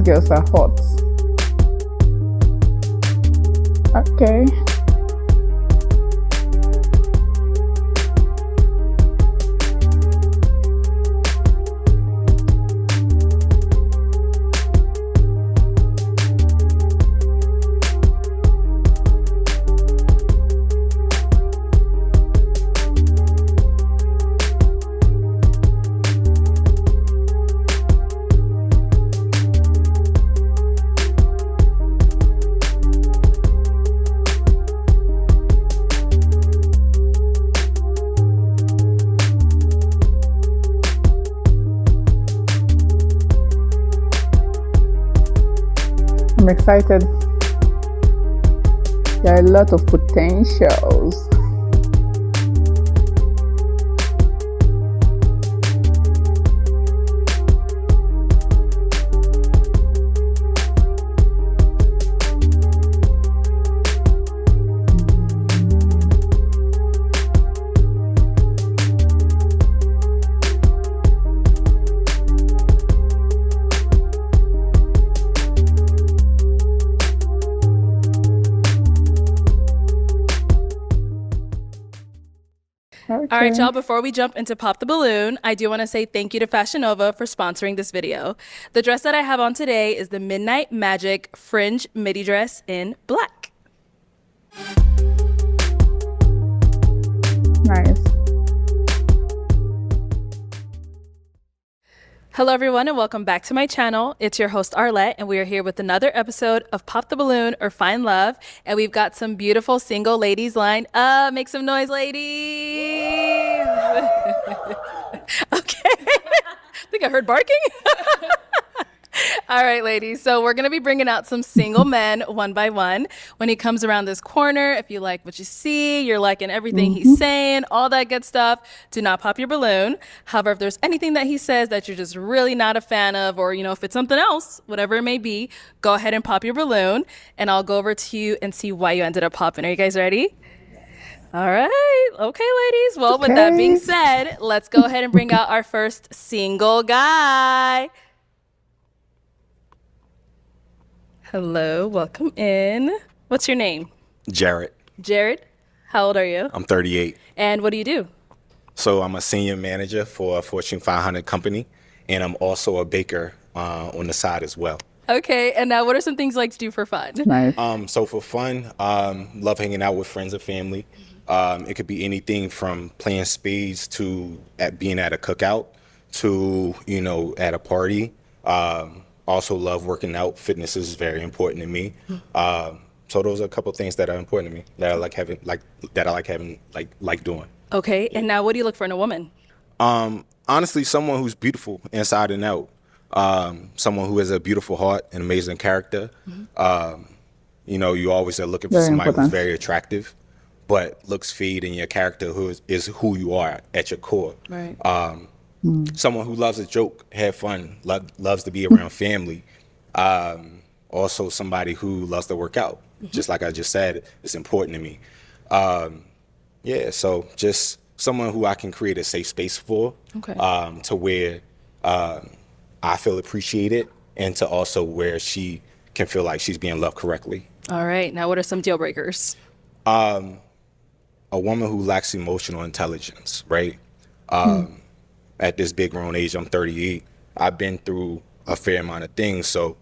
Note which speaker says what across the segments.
Speaker 1: girls are hot. Okay. I'm excited. There are a lot of potentials. Okay.
Speaker 2: All right, y'all, before we jump into Pop the Balloon, I do want to say thank you to Fashion Nova for sponsoring this video. The dress that I have on today is the Midnight Magic Fringe Midi dress in black.
Speaker 1: Nice.
Speaker 2: Hello, everyone, and welcome back to my channel. It's your host, Arlette, and we are here with another episode of Pop the Balloon or Find Love. And we've got some beautiful single ladies lined up. Make some noise, ladies. Okay. I think I heard barking. All right, ladies. So we're going to be bringing out some single men one by one. When he comes around this corner, if you like what you see, you're liking everything he's saying, all that good stuff, do not pop your balloon. However, if there's anything that he says that you're just really not a fan of, or, you know, if it's something else, whatever it may be, go ahead and pop your balloon, and I'll go over to you and see why you ended up popping. Are you guys ready? All right. Okay, ladies. Well, with that being said, let's go ahead and bring out our first single guy. Hello, welcome in. What's your name?
Speaker 3: Jared.
Speaker 2: Jared, how old are you?
Speaker 3: I'm 38.
Speaker 2: And what do you do?
Speaker 3: So I'm a senior manager for a Fortune 500 company, and I'm also a baker on the side as well.
Speaker 2: Okay, and now what are some things you like to do for fun?
Speaker 1: Nice.
Speaker 3: So for fun, love hanging out with friends and family. It could be anything from playing spades to being at a cookout to, you know, at a party. Also love working out. Fitness is very important to me. So those are a couple of things that are important to me that I like having, like doing.
Speaker 2: Okay, and now what do you look for in a woman?
Speaker 3: Honestly, someone who's beautiful inside and out. Someone who has a beautiful heart and amazing character. You know, you always are looking for somebody who's very attractive, but looks fade in your character is who you are at your core.
Speaker 2: Right.
Speaker 3: Someone who loves a joke, have fun, loves to be around family. Also somebody who loves to work out. Just like I just said, it's important to me. Yeah, so just someone who I can create a safe space for, to where I feel appreciated, and to also where she can feel like she's being loved correctly.
Speaker 2: All right, now what are some deal breakers?
Speaker 3: A woman who lacks emotional intelligence, right? At this big grown age, I'm 38, I've been through a fair amount of things. So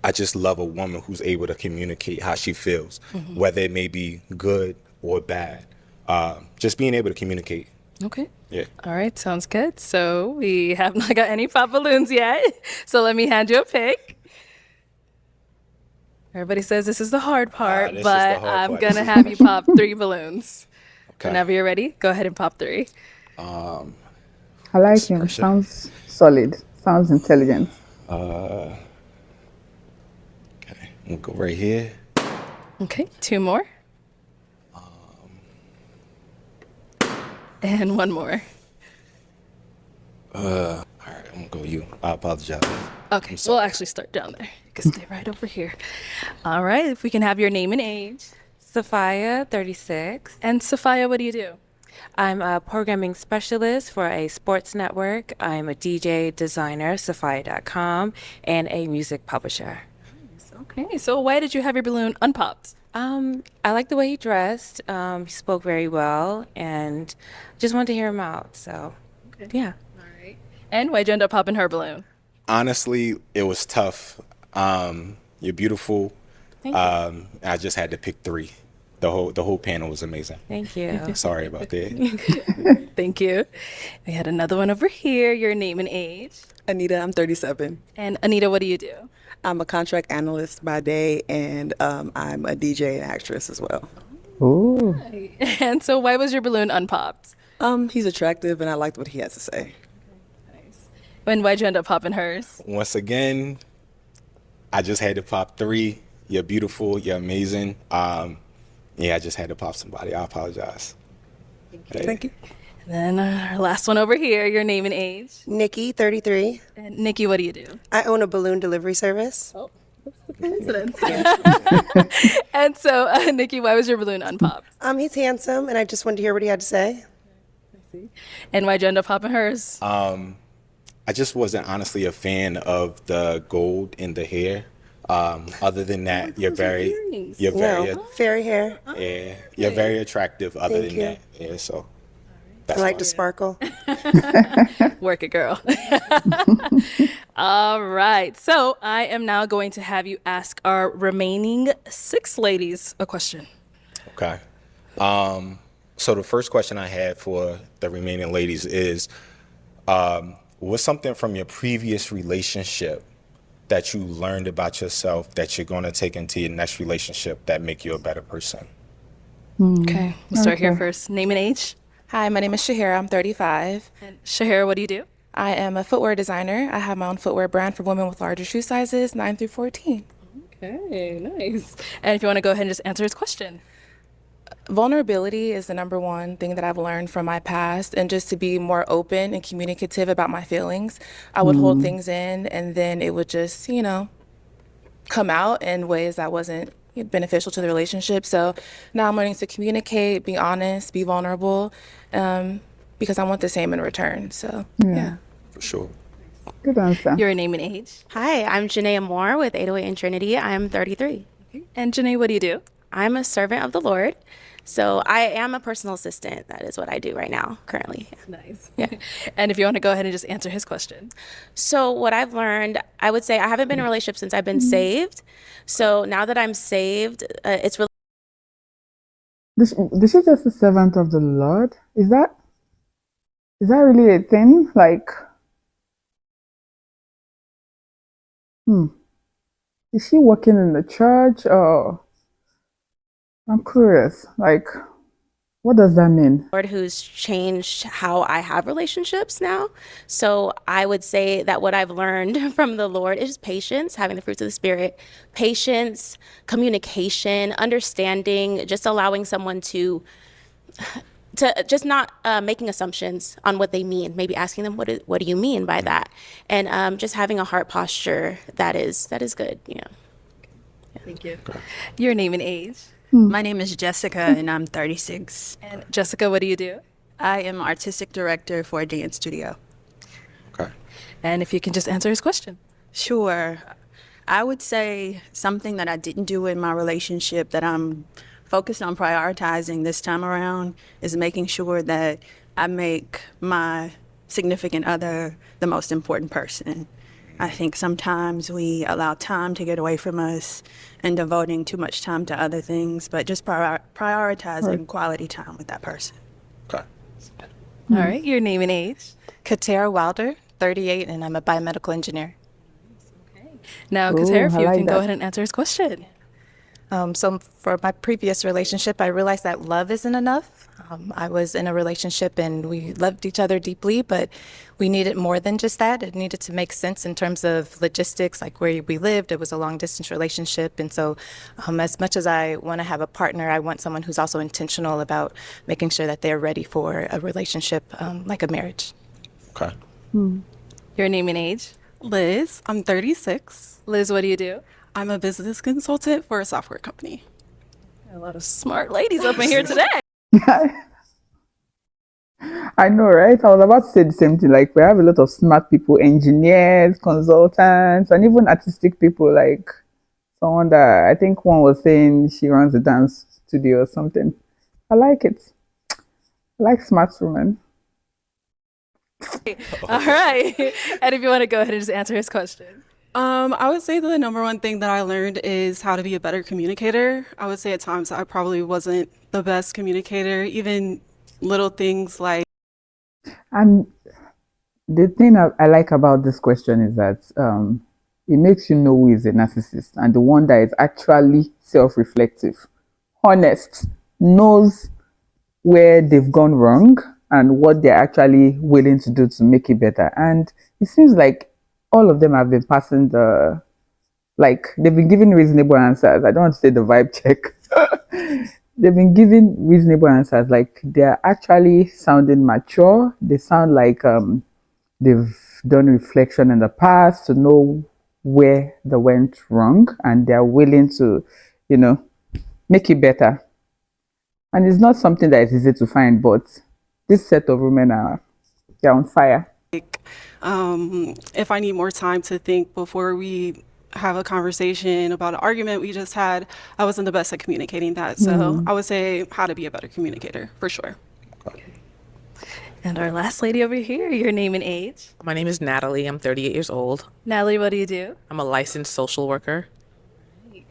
Speaker 3: I just love a woman who's able to communicate how she feels, whether it may be good or bad. Just being able to communicate.
Speaker 2: Okay.
Speaker 3: Yeah.
Speaker 2: All right, sounds good. So we have not got any pop balloons yet. So let me hand you a pick. Everybody says this is the hard part, but I'm going to have you pop 3 balloons. Okay. Whenever you're ready, go ahead and pop 3.
Speaker 1: I like him. Sounds solid. Sounds intelligent.
Speaker 3: Okay, we'll go right here.
Speaker 2: Okay, 2 more. And 1 more.
Speaker 3: All right, I'm gonna go you. I apologize.
Speaker 2: Okay, we'll actually start down there. You can stay right over here. All right, if we can have your name and age.
Speaker 4: Sophia, 36.
Speaker 2: And Sophia, what do you do?
Speaker 4: I'm a programming specialist for a sports network. I'm a DJ, designer, Safari.com, and a music publisher.
Speaker 2: Okay, so why did you have your balloon unpopped?
Speaker 4: I like the way he dressed. He spoke very well, and just wanted to hear him out. So, yeah.
Speaker 2: All right. And why'd you end up popping her balloon?
Speaker 3: Honestly, it was tough. You're beautiful.
Speaker 4: Thank you.
Speaker 3: I just had to pick 3. The whole panel was amazing.
Speaker 4: Thank you.
Speaker 3: Sorry about that.
Speaker 2: Thank you. We had another one over here. Your name and age.
Speaker 5: Anita, I'm 37.
Speaker 2: And Anita, what do you do?
Speaker 5: I'm a contract analyst by day, and I'm a DJ and actress as well.
Speaker 1: Ooh.
Speaker 2: And so why was your balloon unpopped?
Speaker 5: He's attractive, and I liked what he has to say.
Speaker 2: And why'd you end up popping hers?
Speaker 3: Once again, I just had to pop 3. You're beautiful. You're amazing. Yeah, I just had to pop somebody. I apologize.
Speaker 5: Thank you.
Speaker 2: And then our last one over here. Your name and age.
Speaker 6: Nikki, 33.
Speaker 2: And Nikki, what do you do?
Speaker 6: I own a balloon delivery service.
Speaker 2: Oh, that's the coincidence. And so, Nikki, why was your balloon unpopped?
Speaker 6: He's handsome, and I just wanted to hear what he had to say.
Speaker 2: And why'd you end up popping hers?
Speaker 3: I just wasn't honestly a fan of the gold in the hair. Other than that, you're very
Speaker 6: Fairy hair.
Speaker 3: yeah, you're very attractive. Other
Speaker 6: Thank
Speaker 3: than
Speaker 6: you.
Speaker 3: that, yeah. So
Speaker 6: I
Speaker 3: that's
Speaker 6: like
Speaker 3: why.
Speaker 6: to sparkle.
Speaker 2: Work it, girl. All right. So I am now going to have you ask our remaining 6 ladies a question.
Speaker 3: Okay. So the first question I had for the remaining ladies is, what's something from your previous relationship that you learned about yourself that you're going to take into your next relationship that make you a better person?
Speaker 2: Okay. We'll start here first. Name and age.
Speaker 7: Hi, my name is Shahira. I'm 35.
Speaker 2: And Shahira, what do you do?
Speaker 7: I am a footwear designer. I have my own footwear brand for women with larger shoe sizes, 9 through 14.
Speaker 2: Okay, nice. And if you want to go ahead and just answer his question.
Speaker 7: Vulnerability is the number one thing that I've learned from my past, and just to be more open and communicative about my feelings. I would hold things in, and then it would just, come out in ways that wasn't beneficial to the relationship. So now I'm learning to communicate, be honest, be vulnerable, because I want the same in return. So, yeah.
Speaker 3: For sure.
Speaker 1: Good answer.
Speaker 2: Your name and age.
Speaker 8: Hi, I'm Janaea Moore with 808 and Trinity. I'm 33.
Speaker 2: And Janae, what do you do?
Speaker 8: I'm a servant of the Lord. So I am a personal assistant. That is what I do right now, currently.
Speaker 2: Nice.
Speaker 8: Yeah.
Speaker 2: And if you want to go ahead and just answer his question.
Speaker 8: So what I've learned, I would say I haven't been in a relationship since I've been saved. So now that I'm saved, it's really
Speaker 1: This is just a servant of the Lord. Is that really a thing? Like, is she working in the church, or I'm curious, like, what does that mean?
Speaker 8: Lord who's changed how I have relationships now. So I would say that what I've learned from the Lord is patience, having the fruits of the Spirit, patience, communication, understanding, just allowing someone to just not making assumptions on what they mean, maybe asking them, what do you mean by that? And just having a heart posture that is good,
Speaker 2: Thank you. Your name and age.
Speaker 9: My name is Jessica, and I'm 36.
Speaker 2: And Jessica, what do you do?
Speaker 9: I am artistic director for a dance studio.
Speaker 3: Okay.
Speaker 2: And if you can just answer his question.
Speaker 9: Sure. I would say something that I didn't do in my relationship that I'm focused on prioritizing this time around is making sure that I make my significant other the most important person. I think sometimes we allow time to get away from us and devoting too much time to other things, but just prioritizing quality time with that person.
Speaker 3: Okay.
Speaker 2: All right. Your name and age.
Speaker 7: Katera Wilder, 38, and I'm a biomedical engineer.
Speaker 2: Now,
Speaker 1: Ooh,
Speaker 2: Katera, if
Speaker 1: I
Speaker 2: you
Speaker 1: like
Speaker 2: can go
Speaker 1: that.
Speaker 2: ahead and answer his question.
Speaker 7: So for my previous relationship, I realized that love isn't enough. I was in a relationship and we loved each other deeply, but we needed more than just that. It needed to make sense in terms of logistics, like where we lived. It was a long distance relationship. And so as much as I want to have a partner, I want someone who's also intentional about making sure that they're ready for a relationship like a marriage.
Speaker 3: Okay.
Speaker 2: Your name and age.
Speaker 10: Liz, I'm 36.
Speaker 2: Liz, what do you do?
Speaker 10: I'm a business consultant for a software company.
Speaker 2: A lot of smart ladies up in here today.
Speaker 1: I know, right? I was about to say the same thing. Like, we have a lot of smart people, engineers, consultants, and even artistic people. Like, someone that I think one was saying she runs a dance studio or something. I like it. I like smart women.
Speaker 2: All right. And if you want to go ahead and just answer his question.
Speaker 10: I would say the number one thing that I learned is how to be a better communicator. I would say at times I probably wasn't the best communicator, even little things like.
Speaker 1: And the thing I like about this question is that it makes you know who is a narcissist and the one that is actually self-reflective, honest, knows where they've gone wrong and what they're actually willing to do to make it better. And it seems like all of them have been passing like they've been giving reasonable answers. I don't want to say the vibe check. They've been giving reasonable answers. Like they're actually sounding mature. They sound like they've done reflection in the past to know where they went wrong and they're willing to, make it better. And it's not something that is easy to find, but this set of women they're on fire.
Speaker 10: If I need more time to think before we have a conversation about an argument we just had, I wasn't the best at communicating that. So I would say how to be a better communicator, for sure.
Speaker 2: And our last lady over here, your name and age.
Speaker 11: My name is Natalie. I'm 38 years old.
Speaker 2: Natalie, what do you do?
Speaker 11: I'm a licensed social worker.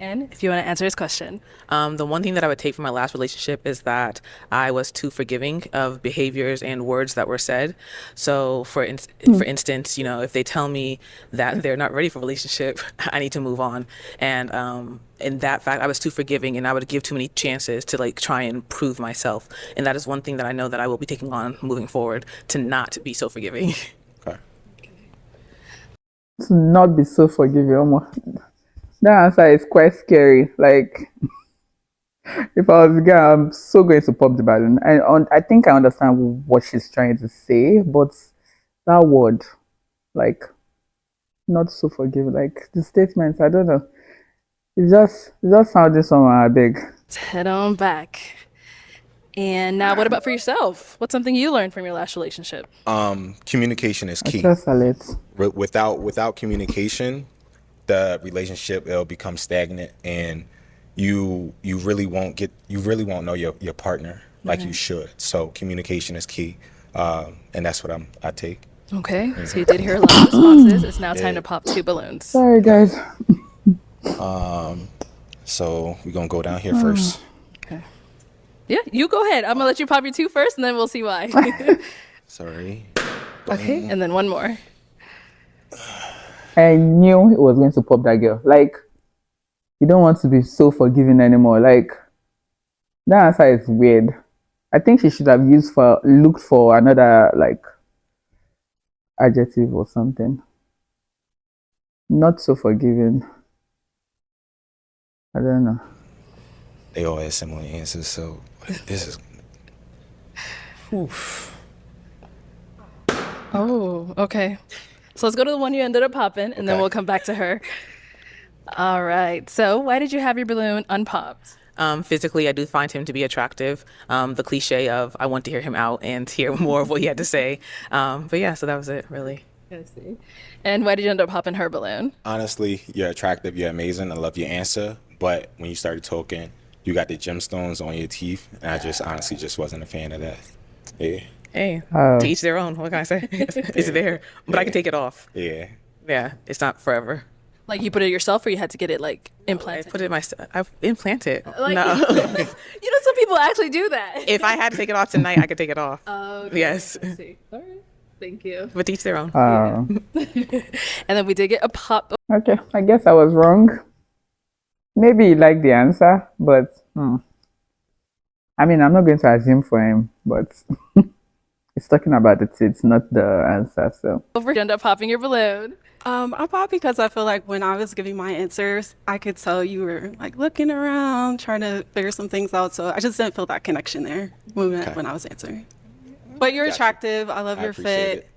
Speaker 2: And if you want to answer his question.
Speaker 11: The one thing that I would take from my last relationship is that I was too forgiving of behaviors and words that were said. So for instance, if they tell me that they're not ready for a relationship, I need to move on. And in that fact, I was too forgiving and I would give too many chances to try and prove myself. And that is one thing that I know that I will be taking on moving forward, to not be so forgiving.
Speaker 3: Okay.
Speaker 1: To not be so forgiving. Almost. That answer is quite scary. Like, if I was a girl, I'm so going to pop the balloon. I think I understand what she's trying to say, but that word, not so forgiving, the statement, I don't know. It just sounded someone big.
Speaker 2: Let's head on back. And now, what about for yourself? What's something you learned from your last relationship?
Speaker 3: Communication is key.
Speaker 1: Just Arlette.
Speaker 3: Without communication, the relationship, it'll become stagnant and you really won't know your partner like you should. So communication is key. And that's what I take.
Speaker 2: Okay. So you did hear a lot of responses. It's now time to pop 2 balloons.
Speaker 1: Sorry guys.
Speaker 3: So we're gonna go down here first.
Speaker 2: Okay. Yeah, you go ahead. I'm gonna let you pop your 2 first and then we'll see why.
Speaker 3: Sorry.
Speaker 2: Okay, and then one more.
Speaker 1: I knew it was going to pop that girl. You don't want to be so forgiving anymore. That answer is weird. I think she should have looked for another adjective or something. Not so forgiving. I don't know.
Speaker 3: They all had similar answers, so this is. Oof.
Speaker 2: Oh, okay. So let's go to the one you ended up popping, and then we'll come back to her. All right. So why did you have your balloon unpopped?
Speaker 11: Physically, I do find him to be attractive. The cliche of I want to hear him out and hear more of what he had to say. But yeah, so that was it, really.
Speaker 2: I see. And why did you end up popping her balloon?
Speaker 3: Honestly, you're attractive. You're amazing. I love your answer. But when you started talking, you got the gemstones on your teeth, and I just honestly just wasn't a fan of that. Yeah.
Speaker 11: Hey, to each their own. What can I say? It's there, but I can take it off.
Speaker 3: Yeah.
Speaker 11: Yeah, it's not forever.
Speaker 2: Like you put it yourself, or you had to get it implanted?
Speaker 11: I put it myself. I implant it. No.
Speaker 2: Some people actually do that.
Speaker 11: If I had to take it off tonight, I could take it off.
Speaker 2: Okay.
Speaker 11: Yes.
Speaker 2: I see. All right. Thank you.
Speaker 11: But each their own.
Speaker 2: And then we did get a pop.
Speaker 1: Okay, I guess I was wrong. Maybe you like the answer, but I mean, I'm not going to assume for him, but it's talking about the tits, not the answer. So
Speaker 2: Over, you end up popping your balloon.
Speaker 10: I popped because I feel like when I was giving my answers, I could tell you were looking around, trying to figure some things out. So I just didn't feel that connection there when I was answering. But you're attractive. I love your fit.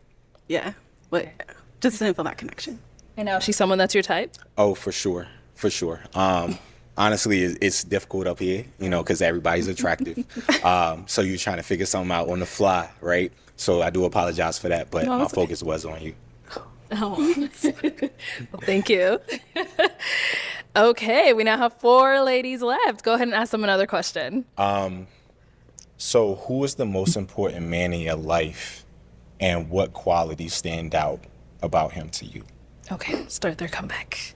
Speaker 10: Yeah, but just didn't feel that connection.
Speaker 2: And now she's someone that's your type?
Speaker 3: Oh, for sure. For sure. honestly, it's difficult up here, you know, because everybody's attractive. So you're trying to figure something out on the fly, right? So I do apologize for that, but my focus was on you.
Speaker 2: Oh, well, thank you. Okay, we now have 4 ladies left. Go ahead and ask them another question.
Speaker 3: So who is the most important man in your life, and what qualities stand out about him to you?
Speaker 2: Okay, start their comeback.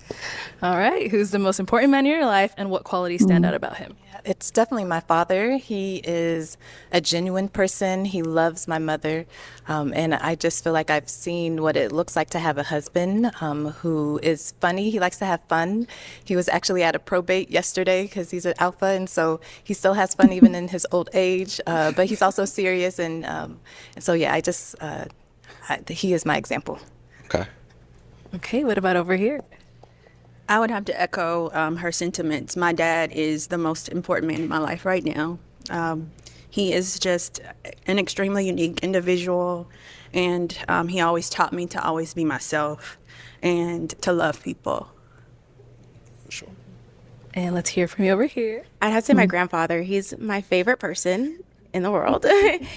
Speaker 2: All right, who's the most important man in your life, and what qualities stand out about him?
Speaker 7: It's definitely my father. He is a genuine person. He loves my mother. And I just feel like I've seen what it looks like to have a husband who is funny. He likes to have fun. He was actually at a probate yesterday because he's an alpha. And so he still has fun even in his old age. But he's also serious. And so, yeah, he is my example.
Speaker 3: Okay.
Speaker 2: Okay, what about over here?
Speaker 9: I would have to echo her sentiments. My dad is the most important man in my life right now. He is just an extremely unique individual, and he always taught me to always be myself and to love people.
Speaker 3: For sure.
Speaker 2: And let's hear from you over here.
Speaker 8: I'd have to say my grandfather. He's my favorite person in the world.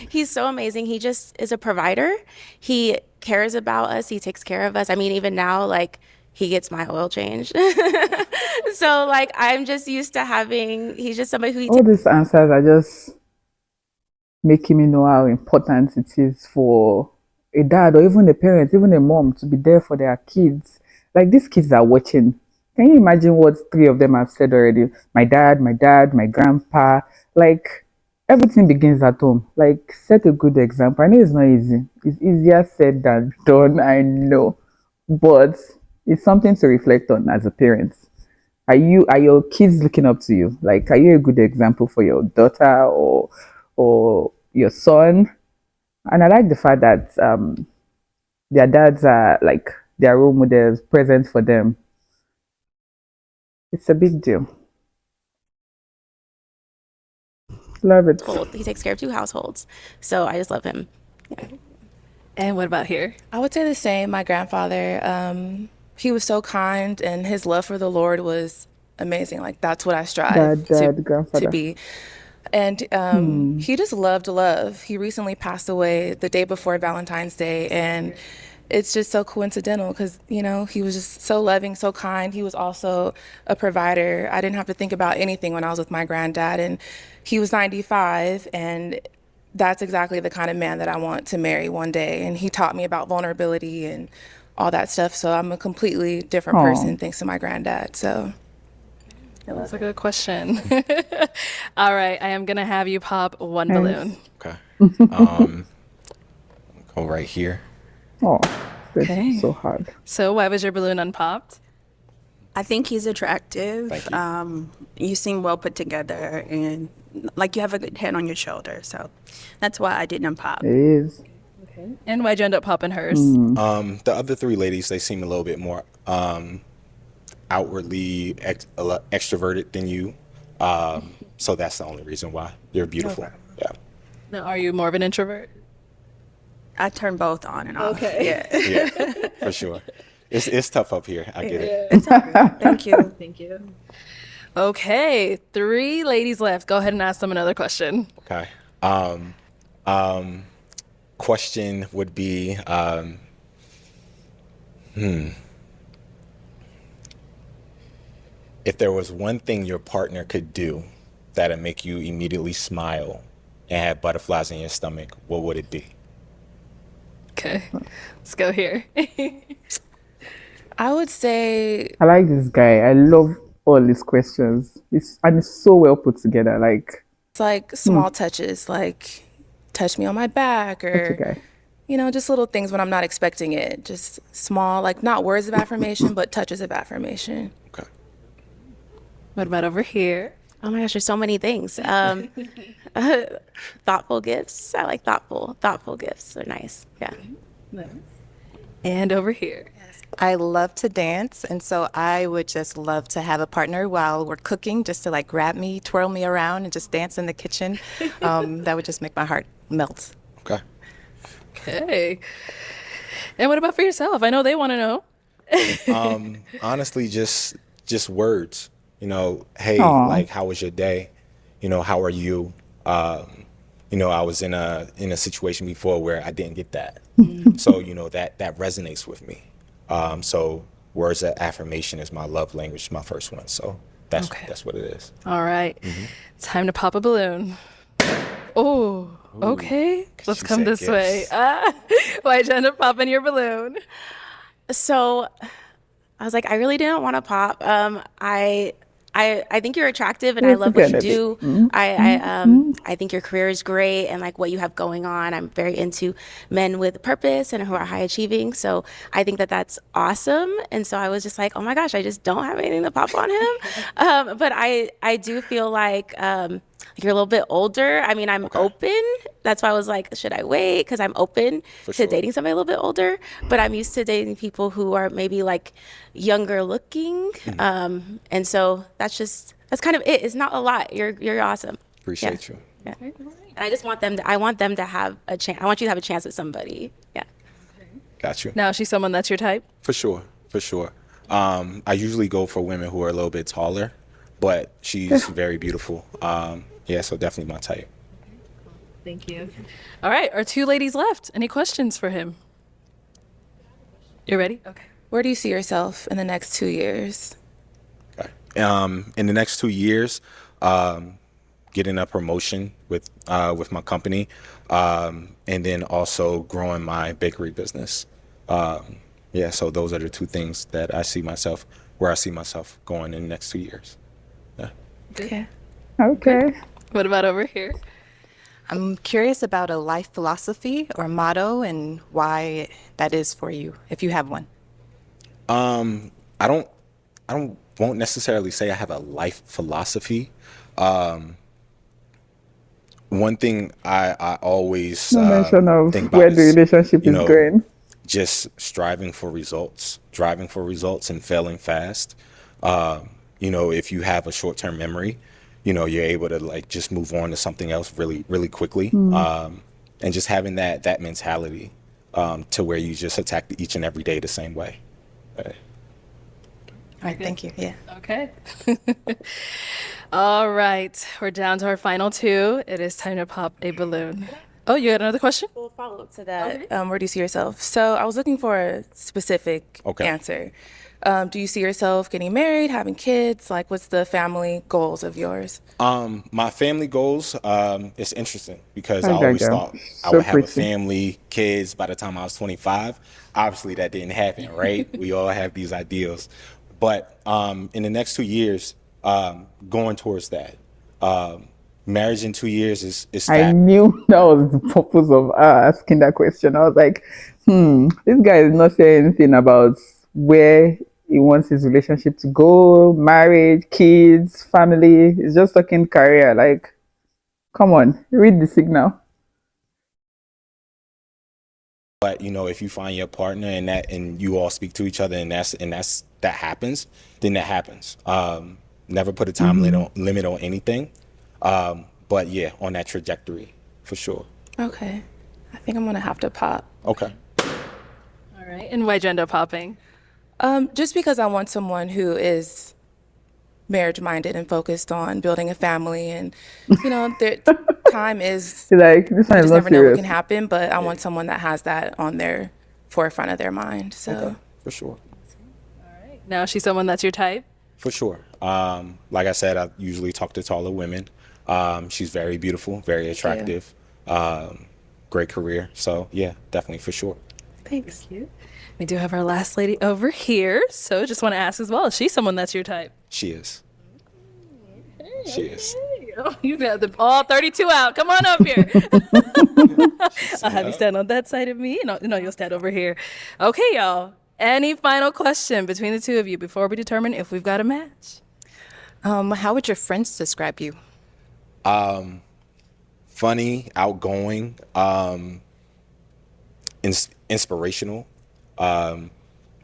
Speaker 8: He's so amazing. He just is a provider. He cares about us. He takes care of us. I mean, even now, like, he gets my oil changed. So, like, I'm just used to he's just somebody who...
Speaker 1: All these answers are just making me know how important it is for a dad or even a parent, even a mom, to be there for their kids. Like, these kids are watching. Can you imagine what 3 of them have said already? My dad, my grandpa. Like, everything begins at home. Like, set a good example. I know it's not easy. It's easier said than done, I know. But it's something to reflect on as a parent. Are your kids looking up to you? Like, are you a good example for your daughter or your son? And I like the fact that their dads are like their role models, present for them. It's a big deal. Love it.
Speaker 8: He takes care of 2 households. So I just love him. Yeah.
Speaker 2: And what about here?
Speaker 7: I would say the same. My grandfather, he was so kind, and his love for the Lord was amazing. Like, that's what I strive to be. And he just loved love. He recently passed away the day before Valentine's Day, and it's just so coincidental because, you know, he was just so loving, so kind. He was also a provider. I didn't have to think about anything when I was with my granddad, and he was 95, and that's exactly the kind of man that I want to marry one day. And he taught me about vulnerability and all that stuff. So I'm a completely different person thanks to my granddad. So
Speaker 2: that's a good question. All right, I am gonna have you pop 1 balloon.
Speaker 3: Okay. Go right here.
Speaker 1: Oh, that's so hard.
Speaker 2: So why was your balloon unpopped?
Speaker 9: I think he's attractive.
Speaker 3: Thank you.
Speaker 9: You seem well put together, and like you have a good head on your shoulder. So that's why I didn't pop.
Speaker 1: It is.
Speaker 2: Okay. And why'd you end up popping hers?
Speaker 3: The other 3 ladies, they seem a little bit more outwardly extroverted than you. So that's the only reason why. You're beautiful.
Speaker 2: Okay.
Speaker 3: Yeah.
Speaker 2: Now, are you more of an introvert?
Speaker 9: I turn both on and off.
Speaker 2: Okay.
Speaker 3: Yeah, for sure. It's tough up here. I get it.
Speaker 9: It's okay. Thank you.
Speaker 2: Thank you. Okay, 3 ladies left. Go ahead and ask them another question.
Speaker 3: Okay. Question would be, if there was one thing your partner could do that'd make you immediately smile and have butterflies in your stomach, what would it be?
Speaker 2: Okay, let's go here.
Speaker 7: I would say
Speaker 1: I like this guy. I love all his questions. It's so well put together. Like,
Speaker 7: it's like small touches, like touch me on my back, or you know, just little things when I'm not expecting it. Just small, like not words of affirmation, but touches of affirmation.
Speaker 3: Okay.
Speaker 2: What about over here?
Speaker 8: Oh my gosh, there's so many things. Thoughtful gifts. I like thoughtful gifts. They're nice. Yeah.
Speaker 2: Nice. And over here.
Speaker 7: I love to dance, and so I would just love to have a partner while we're cooking, just to like grab me, twirl me around, and just dance in the kitchen. That would just make my heart melt.
Speaker 3: Okay.
Speaker 2: Okay. And what about for yourself? I know they want to know.
Speaker 3: Honestly, just words. You know, hey,
Speaker 1: Aw.
Speaker 3: like, how was your day? You know, how are you? You know, I was in a situation before where I didn't get that. So, you know, that resonates with me. So words of affirmation is my love language, my first one. So that's what it is.
Speaker 2: All right. Time to pop a balloon. Oh, okay. Let's
Speaker 3: She
Speaker 2: come
Speaker 3: said
Speaker 2: this way. Why'd you end up popping your balloon?
Speaker 8: So I was like, I really didn't want to pop. I think you're attractive and I love what you do. I think your career is great and like what you have going on. I'm very into men with purpose and who are high achieving. So I think that that's awesome. And so I was just like, oh my gosh, I just don't have anything to pop on him. But I do feel like you're a little bit older. I mean, I'm open. That's why I was like, should I wait? Because I'm open to dating somebody a little bit older. But I'm used to dating people who are maybe like younger looking. And so that's kind of it. It's not a lot. You're awesome.
Speaker 3: Appreciate you.
Speaker 8: Yeah. And I just want them to have a chance. I want you to have a chance with somebody. Yeah.
Speaker 3: Got you.
Speaker 2: Now, is she someone that's your type?
Speaker 3: For sure. I usually go for women who are a little bit taller, but she's very beautiful. Yeah, so definitely my type.
Speaker 2: Thank you. All right, our 2 ladies left. Any questions for him? You ready? Okay.
Speaker 7: Where do you see yourself in the next 2 years?
Speaker 3: Okay. In the next 2 years, getting a promotion with my company, and then also growing my bakery business. Yeah, so those are the 2 things that I see myself going in the next 2 years. Yeah.
Speaker 1: Okay.
Speaker 2: What about over here?
Speaker 7: I'm curious about a life philosophy or motto and why that is for you, if you have one.
Speaker 3: I won't necessarily say I have a life philosophy. One thing I always
Speaker 1: No mention of
Speaker 3: think about
Speaker 1: where the
Speaker 3: is,
Speaker 1: relationship
Speaker 3: you
Speaker 1: is
Speaker 3: know,
Speaker 1: going.
Speaker 3: just striving for results and failing fast. You know, if you have a short-term memory, you know, you're able to like just move on to something else really, really quickly. And just having that mentality to where you just attack each and every day the same way.
Speaker 7: All right, thank you. Yeah.
Speaker 2: Okay. All right, we're down to our final 2. It is time to pop a balloon. Oh, you had another question?
Speaker 7: We'll follow up to that. Where do you see yourself? So I was looking for a specific answer. Do you see yourself getting married, having kids? Like, what's the family goals of yours?
Speaker 3: My family goals, it's interesting because I always thought I would have a family, kids by the time I was 25. Obviously, that didn't happen, right? We all have these ideals. But in the next 2 years, going towards that. Marriage in 2 years is
Speaker 1: I knew that was the purpose of asking that question. I was like, this guy is not saying anything about where he wants his relationship to go, marriage, kids, family. He's just talking career. Like, come on, read the signal.
Speaker 3: But you know, if you find your partner and you all speak to each other and that happens, then that happens. Never put a time limit on anything. But yeah, on that trajectory, for sure.
Speaker 7: Okay. I think I'm going to have to pop.
Speaker 3: Okay.
Speaker 2: All right. And why'd you end up popping?
Speaker 7: Just because I want someone who is marriage-minded and focused on building a family. And, you know, time is...
Speaker 1: like, this one
Speaker 7: you
Speaker 1: is
Speaker 7: just
Speaker 1: not
Speaker 7: never know
Speaker 1: serious.
Speaker 7: what can happen, but I want someone that has that on their forefront of their mind. So,
Speaker 3: okay. For sure.
Speaker 2: Now, is she someone that's your type?
Speaker 3: For sure. Like I said, I usually talk to taller women. She's very beautiful, very attractive, great career. So yeah, definitely for sure.
Speaker 2: Thanks. We do have our last lady over here. So just want to ask as well, is she someone that's your type?
Speaker 3: She is. She is.
Speaker 2: You got all 32 out. Come on up here. I'll have you stand on that side of me. No, you'll stand over here. Okay, y'all. Any final question between the 2 of you before we determine if we've got a match?
Speaker 7: how would your friends describe you?
Speaker 3: Funny, outgoing, inspirational. I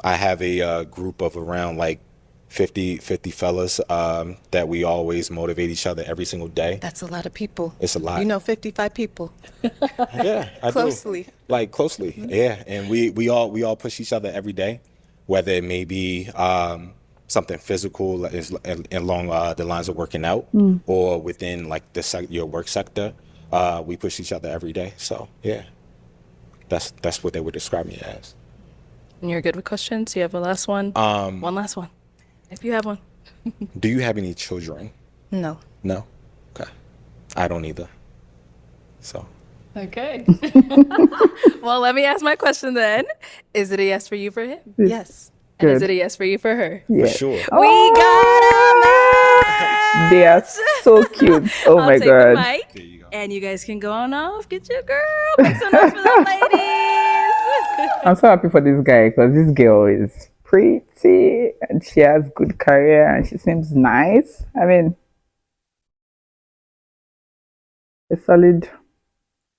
Speaker 3: have a group of around like 50 fellas that we always motivate each other every single day.
Speaker 7: That's a lot of people.
Speaker 3: It's a lot.
Speaker 7: You know 55 people.
Speaker 3: Yeah, I
Speaker 7: Closely.
Speaker 3: do. Like closely, yeah. And we all push each other every day, whether it may be something physical along the lines of working out, or within like your work sector, we push each other every day. So yeah, that's what they would describe me as.
Speaker 2: And you're good with questions? You have a last one? One last one, if you have one.
Speaker 3: Do you have any children?
Speaker 7: No.
Speaker 3: No? Okay. I don't either. So.
Speaker 2: Okay. Well, let me ask my question then. Is it a yes for you for him?
Speaker 7: Yes.
Speaker 2: And is
Speaker 1: Good.
Speaker 2: it a yes for you for her?
Speaker 1: Yeah.
Speaker 3: For sure.
Speaker 2: We got a match!
Speaker 1: They are so cute. Oh
Speaker 2: I'll
Speaker 1: my
Speaker 2: take
Speaker 1: god.
Speaker 2: the mic,
Speaker 3: There you go.
Speaker 2: and you guys can go on off. Get your girl. Make some noise for the ladies.
Speaker 1: I'm so happy for this guy because this girl is pretty and she has good career and she seems nice. I mean, a solid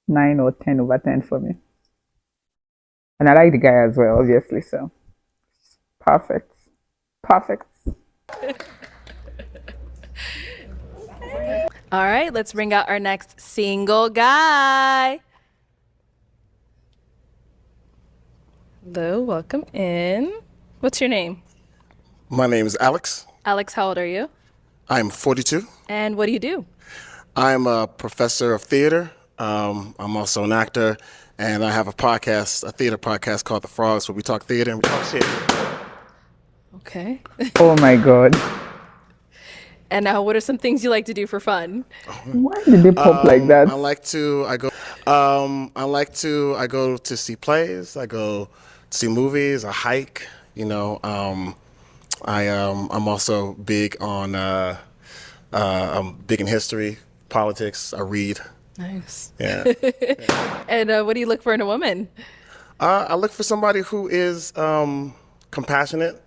Speaker 1: 9 or 10 over 10 for me. And I like the guy as well, obviously. So perfect. Perfect.
Speaker 2: All right, let's bring out our next single guy. Hello, welcome in. What's your name?
Speaker 12: My name is Alex.
Speaker 2: Alex, how old are you?
Speaker 12: I'm 42.
Speaker 2: And what do you do?
Speaker 12: I'm a professor of theater. I'm also an actor, and I have a theater podcast called The Frogs, where we talk theater and we talk shit.
Speaker 2: Okay.
Speaker 1: Oh my god.
Speaker 2: And now, what are some things you like to do for fun?
Speaker 1: Why did they pop like that?
Speaker 12: I go to see plays. I go see movies. I hike. I'm also big on I'm big in history, politics. I read.
Speaker 2: Nice.
Speaker 12: Yeah.
Speaker 2: And what do you look for in a woman?
Speaker 12: I look for somebody who is compassionate,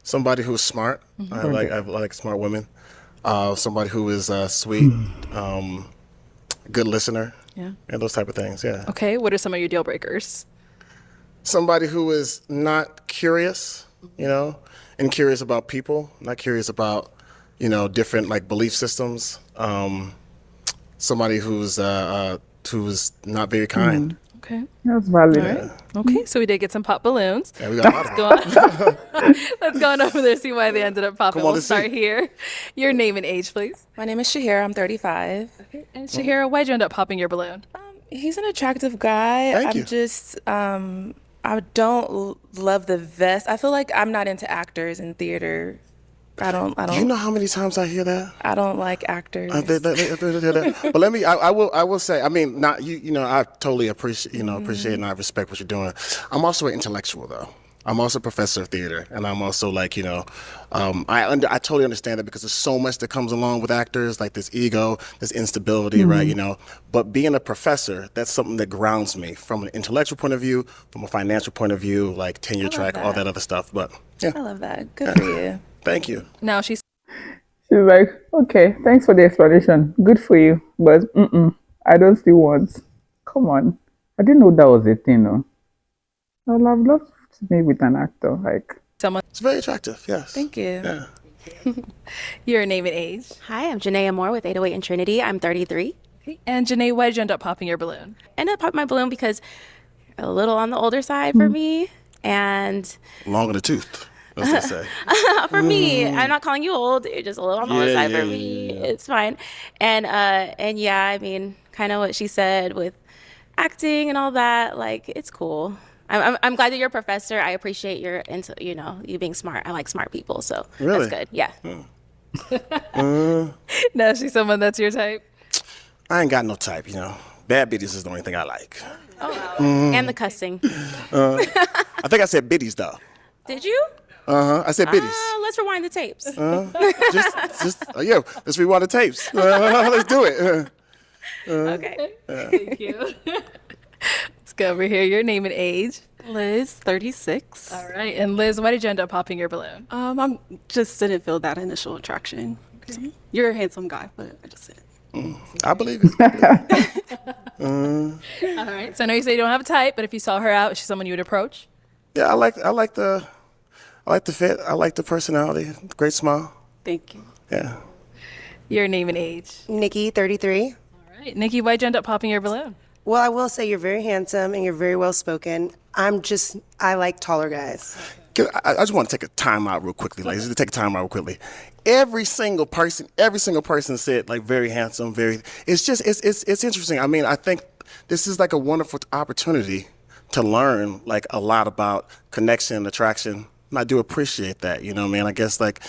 Speaker 12: somebody who's smart. I like smart women. Somebody who is sweet, good listener, and those type of things. Yeah.
Speaker 2: Okay. What are some of your deal breakers?
Speaker 12: Somebody who is not curious, and curious about people, not curious about, different like belief systems. Somebody who's not very kind.
Speaker 2: Okay.
Speaker 1: That's valid.
Speaker 2: All right. Okay, so we did get some pop balloons.
Speaker 12: Yeah, we got a lot of them.
Speaker 2: Let's go on over there, see why they ended up popping.
Speaker 12: Come on,
Speaker 2: We'll
Speaker 12: let's
Speaker 2: start
Speaker 12: see.
Speaker 2: here. Your name and age, please.
Speaker 7: My name is Shahira. I'm 35.
Speaker 2: And Shahira, why'd you end up popping your balloon?
Speaker 7: He's an attractive guy.
Speaker 12: Thank you.
Speaker 7: Just, I don't love the vest. I feel like I'm not into actors in theater. I don't.
Speaker 12: Do you know how many times I hear that?
Speaker 7: I don't like actors.
Speaker 12: But I will say, I mean, not you. I totally appreciate and I respect what you're doing. I'm also an intellectual, though. I'm also a professor of theater, and I'm also I totally understand that because there's so much that comes along with actors, like this ego, this instability, right? But being a professor, that's something that grounds me from an intellectual point of view, from a financial point of view, like tenure track, all that other stuff. But yeah,
Speaker 7: I love that. Good for you.
Speaker 12: Thank you.
Speaker 2: Now she's
Speaker 1: She's like, okay, thanks for the explanation. Good for you. But I don't still want. Come on. I didn't know that was a thing, though. I would have loved to be with an actor. Like,
Speaker 2: someone.
Speaker 12: It's very attractive, yes.
Speaker 7: Thank you.
Speaker 12: Yeah.
Speaker 2: Your name and age.
Speaker 8: Hi, I'm Janaea Moore with 808 and Trinity. I'm 33.
Speaker 2: And Janae, why'd you end up popping your balloon?
Speaker 8: I ended up popping my balloon because a little on the older side for me. And
Speaker 12: Long in the tooth, as they say.
Speaker 8: for me, I'm not calling you old. You're just a little on the older side for me.
Speaker 12: Yeah.
Speaker 8: It's fine. And yeah, I mean, kind of what she said with acting and all that. Like, it's cool. I'm glad that you're a professor. I appreciate your you being smart. I like smart people, so
Speaker 12: Really?
Speaker 8: that's good. Yeah.
Speaker 2: Now she's someone that's your type.
Speaker 12: I ain't got no type, Bad bitties is the only thing I like.
Speaker 8: And the cussing.
Speaker 12: I think I said biddies, though.
Speaker 8: Did you?
Speaker 12: I said biddies.
Speaker 8: Let's rewind the tapes.
Speaker 12: Let's rewind the tapes. Let's do it.
Speaker 8: Okay.
Speaker 2: Thank you. Let's go over here. Your name and age.
Speaker 10: Liz, 36.
Speaker 2: All right. And Liz, why did you end up popping your balloon?
Speaker 10: I just didn't feel that initial attraction. Okay. You're a handsome guy, but I just didn't.
Speaker 12: I believe it.
Speaker 2: All right. So I know you say you don't have a type, but if you saw her out, is she someone you would approach?
Speaker 12: Yeah, I like the fit. I like the personality. Great smile.
Speaker 10: Thank you.
Speaker 12: Yeah.
Speaker 2: Your name and age.
Speaker 6: Nikki, 33.
Speaker 2: All right. Nikki, why'd you end up popping your balloon?
Speaker 6: Well, I will say you're very handsome and you're very well spoken. I like taller guys.
Speaker 12: I just want to take a time out real quickly. Like, just take a time out real quickly. Every single person said like very handsome, very. It's interesting. I mean, I think this is like a wonderful opportunity to learn like a lot about connection, attraction, and I do appreciate that. You know what I mean? I guess like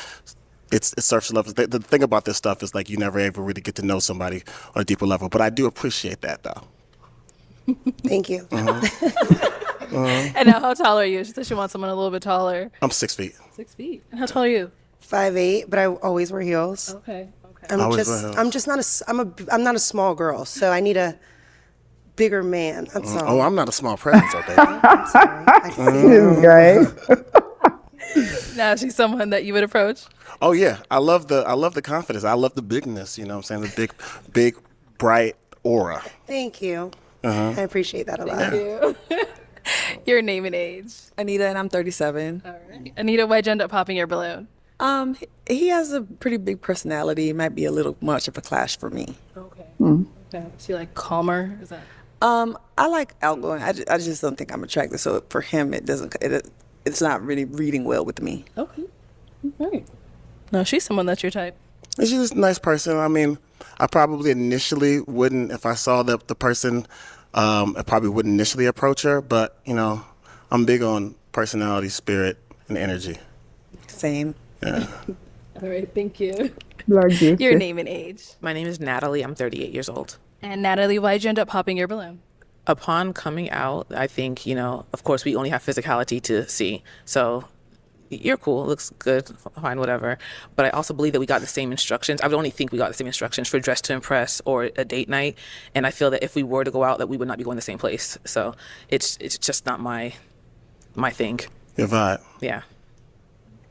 Speaker 12: it's surface level. The thing about this stuff is like you never ever really get to know somebody on a deeper level. But I do appreciate that though.
Speaker 6: Thank you.
Speaker 2: And now, how tall are you? She said she wants someone a little bit taller.
Speaker 12: I'm 6 feet.
Speaker 2: 6 feet. And how tall are you?
Speaker 6: 5'8", but I always wear heels.
Speaker 2: Okay.
Speaker 6: I'm not a small girl, so I need a bigger man. That's all.
Speaker 12: Oh, I'm not a small presence, baby.
Speaker 6: I'm sorry. I
Speaker 1: This guy.
Speaker 2: Now she's someone that you would approach.
Speaker 12: Oh yeah, I love the confidence. I love the bigness. You know what I'm saying? The big, bright aura.
Speaker 6: Thank you. I appreciate that a lot.
Speaker 2: Thank you. Your name and age.
Speaker 13: Anita, and I'm 37.
Speaker 2: All right. Anita, why'd you end up popping your balloon?
Speaker 13: He has a pretty big personality. It might be a little much of a clash for me.
Speaker 2: Okay. Okay. Is he like calmer? Is that?
Speaker 13: I like outgoing. I just don't think I'm attractive. So for him, it's not really reading well with me.
Speaker 2: Okay. All right. No, she's someone that's your type.
Speaker 12: She's just a nice person. I mean, I probably initially wouldn't, if I saw the person, I probably wouldn't initially approach her. But, you know, I'm big on personality, spirit, and energy.
Speaker 13: Same.
Speaker 12: Yeah.
Speaker 2: All right. Thank you.
Speaker 1: Like
Speaker 2: Your name and age.
Speaker 11: My name is Natalie. I'm 38 years old.
Speaker 2: And Natalie, why'd you end up popping your balloon?
Speaker 11: Upon coming out, I think, of course, we only have physicality to see. So you're cool, looks good, fine, whatever. But I also believe that we got the same instructions. I would only think we got the same instructions for Dress to Impress or a date night. And I feel that if we were to go out, that we would not be going the same place. So it's just not my thing.
Speaker 12: Your vibe.
Speaker 11: Yeah.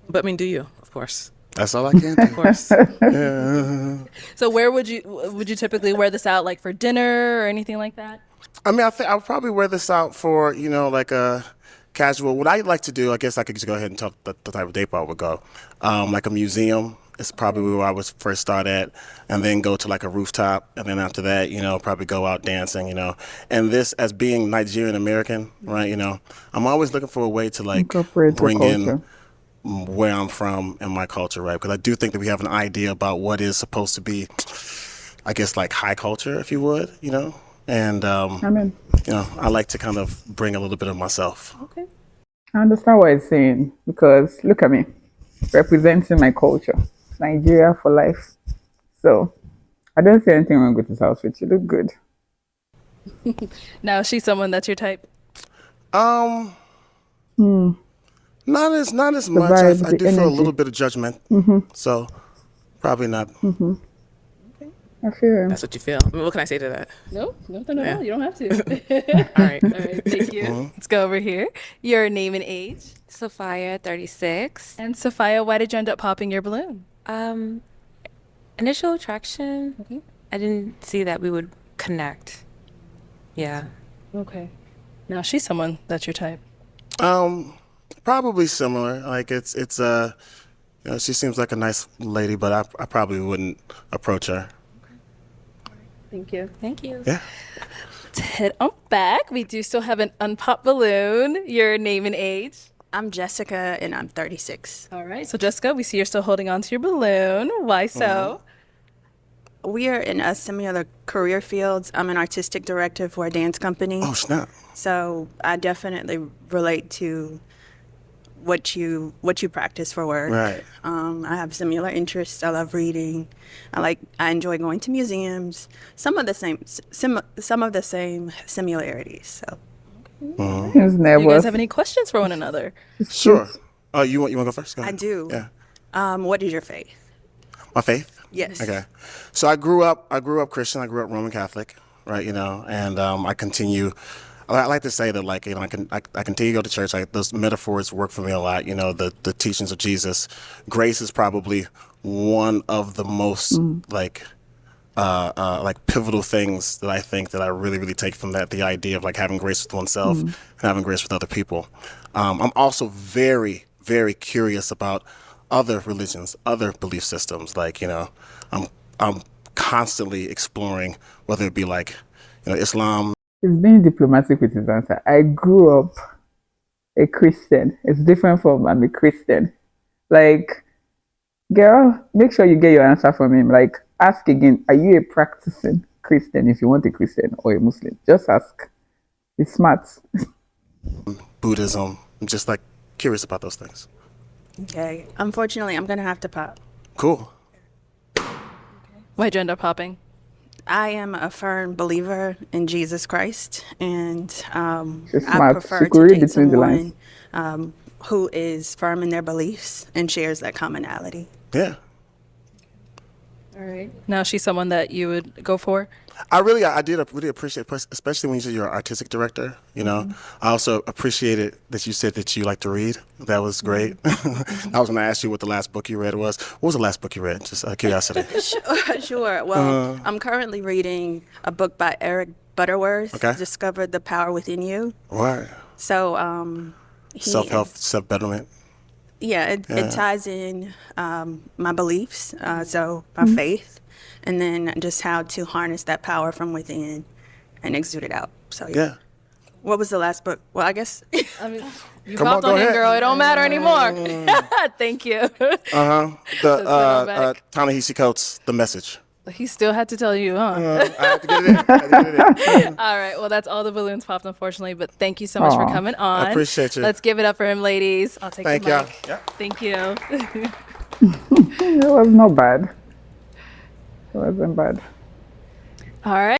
Speaker 11: But I mean, do you, of course.
Speaker 12: That's all I can do.
Speaker 11: Of course.
Speaker 12: Yeah.
Speaker 2: So where would you typically wear this out, like for dinner or anything like that?
Speaker 12: I mean, I think I would probably wear this out for, like a casual. What I like to do, I guess I could just go ahead and tell the type of date I would go. Like a museum is probably where I would first start at, and then go to like a rooftop, and then after that, probably go out dancing, And this, as being Nigerian American, right, I'm always looking for a way to like bring in where I'm from and my culture, right? Because I do think that we have an idea about what is supposed to be, I guess, like high culture, if you would, And, I like to kind of bring a little bit of myself.
Speaker 2: Okay.
Speaker 1: I understand what he's saying because look at me, representing my culture, Nigeria for life. So I don't see anything wrong with this outfit. You look good.
Speaker 2: Now, is she someone that's your type?
Speaker 12: Not as much. I do feel a little bit of judgment. So probably not.
Speaker 1: I feel him.
Speaker 11: That's what you feel. I mean, what can I say to that?
Speaker 2: No, nothing at all. You don't have to.
Speaker 11: All right.
Speaker 2: All right, thank you. Let's go over here. Your name and age.
Speaker 4: Sophia, 36.
Speaker 2: And Sophia, why did you end up popping your balloon?
Speaker 4: Initial attraction. Okay. I didn't see that we would connect. Yeah.
Speaker 2: Okay. Now she's someone that's your type.
Speaker 12: Probably similar. Like it's she seems like a nice lady, but I probably wouldn't approach her.
Speaker 2: Thank you.
Speaker 4: Thank you.
Speaker 12: Yeah.
Speaker 2: Let's head on back. We do still have an unpopped balloon. Your name and age.
Speaker 9: I'm Jessica, and I'm 36.
Speaker 2: All right. So, Jessica, we see you're still holding on to your balloon. Why so?
Speaker 9: We are in similar career fields. I'm an artistic director for a dance company.
Speaker 12: Oh, snap. So
Speaker 9: I definitely relate to what you practice for work.
Speaker 12: Right.
Speaker 9: I have similar interests. I love reading. I enjoy going to museums. Some of the same similarities. So.
Speaker 1: He's
Speaker 2: Do
Speaker 1: nervous.
Speaker 2: you guys have any questions for one another?
Speaker 12: Sure. Oh, you want to go first? Go
Speaker 9: I
Speaker 12: ahead.
Speaker 9: do.
Speaker 12: Yeah.
Speaker 9: What is your faith?
Speaker 12: My faith?
Speaker 9: Yes.
Speaker 12: Okay. So I grew up Christian. I grew up Roman Catholic, right? And I continue. I like to say that, like, I continue to go to church. Like, those metaphors work for me a lot. The teachings of Jesus. Grace is probably one of the most like pivotal things that I think that I really, really take from that. The idea of like having grace with oneself and having grace with other people. I'm also very, very curious about other religions, other belief systems. Like, I'm constantly exploring, whether it be like, Islam.
Speaker 1: He's being diplomatic with his answer. I grew up a Christian. It's different from I'm a Christian. Like, girl, make sure you get your answer from him. Like, ask again, are you a practicing Christian if you want a Christian or a Muslim? Just ask. It's smart.
Speaker 12: Buddhism. I'm just like curious about those things.
Speaker 9: Okay. Unfortunately, I'm going to have to pop.
Speaker 12: Cool.
Speaker 2: Why'd you end up popping?
Speaker 9: I am a firm believer in Jesus Christ, and
Speaker 1: She's
Speaker 9: I
Speaker 1: smart.
Speaker 9: prefer
Speaker 1: She
Speaker 9: to
Speaker 1: could read
Speaker 9: date
Speaker 1: between the lines.
Speaker 9: someone who is firm in their beliefs and shares that commonality.
Speaker 12: Yeah.
Speaker 2: All right. Now she's someone that you would go for?
Speaker 12: I did really appreciate, especially when you said you're an artistic director, you know. I also appreciated that you said that you like to read. That was great. I was going to ask you what the last book you read was. What was the last book you read? Just out of curiosity.
Speaker 9: Sure. Well, I'm currently reading a book by Eric Butterworth,
Speaker 12: Okay.
Speaker 9: Discover the Power Within You.
Speaker 12: Right.
Speaker 9: So,
Speaker 12: Self-help, self-betterment.
Speaker 9: Yeah, it ties in my beliefs, so my faith, and then just how to harness that power from within and exude it out. So
Speaker 12: Yeah.
Speaker 9: What was the last book? Well, I guess.
Speaker 2: I mean, you
Speaker 12: Come on,
Speaker 2: popped
Speaker 12: go
Speaker 2: on in,
Speaker 12: ahead.
Speaker 2: girl. It don't matter anymore. Thank you.
Speaker 12: The Ta-Nehisi Coates, The Message.
Speaker 2: He still had to tell you, huh?
Speaker 12: I have to get it in.
Speaker 2: All right. Well, that's all the balloons popped, unfortunately. But thank you so much for coming on.
Speaker 12: I appreciate you.
Speaker 2: Let's give it up for him, ladies. I'll take
Speaker 12: Thank
Speaker 2: the
Speaker 12: y'all.
Speaker 2: mic.
Speaker 12: Yeah.
Speaker 2: Thank you.
Speaker 1: It was not bad. It wasn't bad.
Speaker 2: All right.